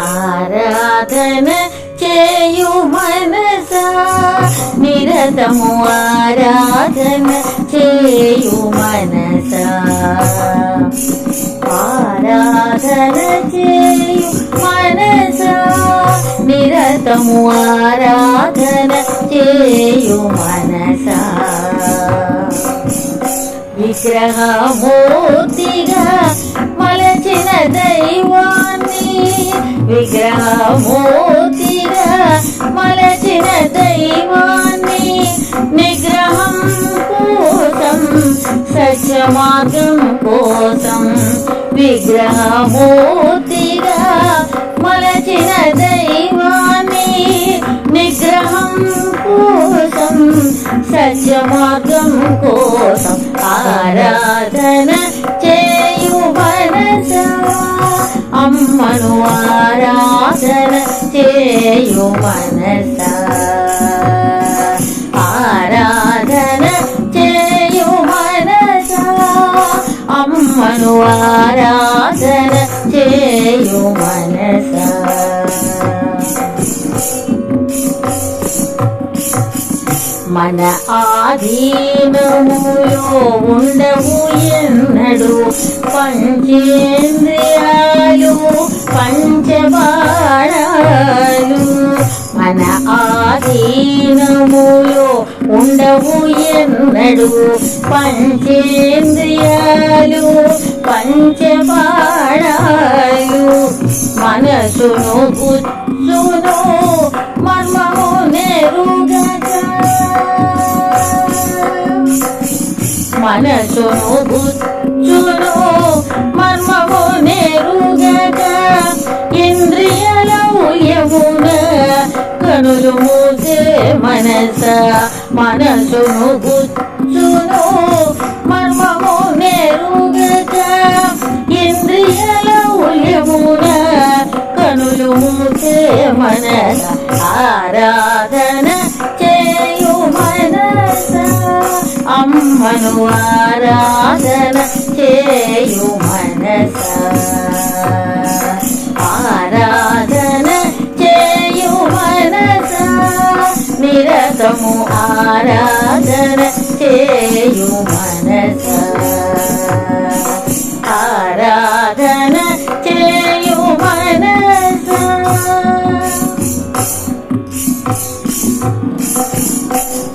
ఆరాధన చేయు మనసా నిరతము ఆరాధన చేయు మనసా ఆరాధన చేయు మనసా నిరతము ఆరాధన చేయు మనసా విగ్రహమూర్తిగా మలచిన దైవాన్ని విగ్రహమూర్తిగా మలచిన దైవాన్ని నిగ్రహం కోసం సత్య మార్గం కోసం విగ్రహమూర్తిగా మలచిన దైవాన్ని నిగ్రహం కోసం సత్య మార్గం కోసం ఆరాధన చేయు మనసా అమ్మను ఆరాధన చేయు మనసా ఆరాధన చేయు మనసా అమ్మను ఆరాధన చేయు మనసా మన ఆధీనములో ఉండవు ఎన్నడు పంచేంద్రియాలు పంచబాణాలు మన ఆధీనములో ఉండవు ఎన్నడు పంచేంద్రియాలు పంచబాణాలు మనసును బుద్ధును మర్మము నెరుగక మనసును బుద్ధును మర్మము నెరుగక ఇంద్రియలౌల్యమున కనులు మూసే మనస మనసును బుద్ధును మర్మము నెరుగక ఇంద్రియలౌల్యమున కనులు మూసే మనస ఆరాధన చేయు మనస అమ్మను ఆరాధన చేయు మనస ఆరాధన చేయు మనస నిరతము ఆరాధన చేయు మనస ఆరాధన చేయు మనస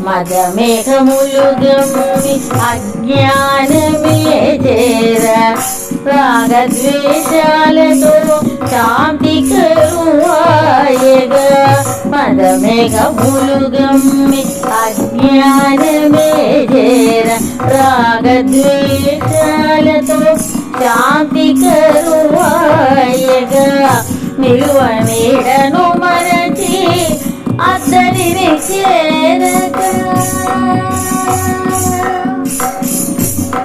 మదమేఘములు గమ్మి అజ్ఞానమే చేర రాగద్వేషాలతో శాంతి కరువాయగా మదమేఘములు గమ్మి అజ్ఞానమే చేర రాగద్వేషాలతో శాంతి కరువాయగా నిలువ నీడను మరచి అద్దరిని చేరక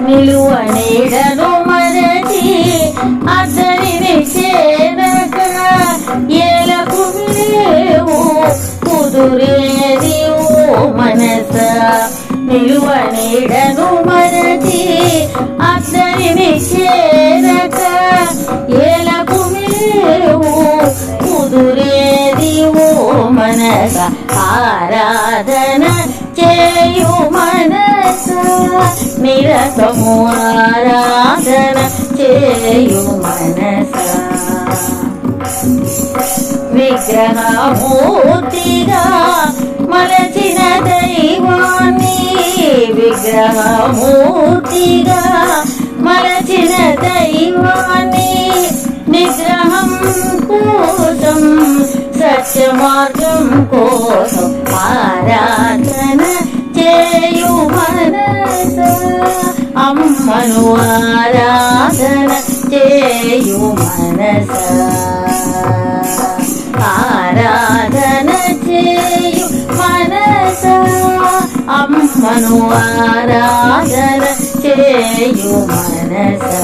నిలువ నీడను మరచి అద్దరిని చేరక ఏలకు లేవు కుదురేది ఓ మనస నిలువ నీడను మరచి అద్దరిని చేరక ఏలకు లేవు కుదురేది ఓ మనస ఆరాధన చేయు మనస నిరతము ఆరాధన చేయు మనస విగ్రహమూర్తిగా మలచిన దైవాన్ని విగ్రహమూర్తిగా మలచిన దైవాన్ని నిగ్రహం కోసం సత్య మార్గం కోసం ఆరాధన చేయు మనస అమ్మను ఆరాధన చేయు మనస ఆరాధన చేయు మనస అమ్మను ఆరాధన చేయు మనస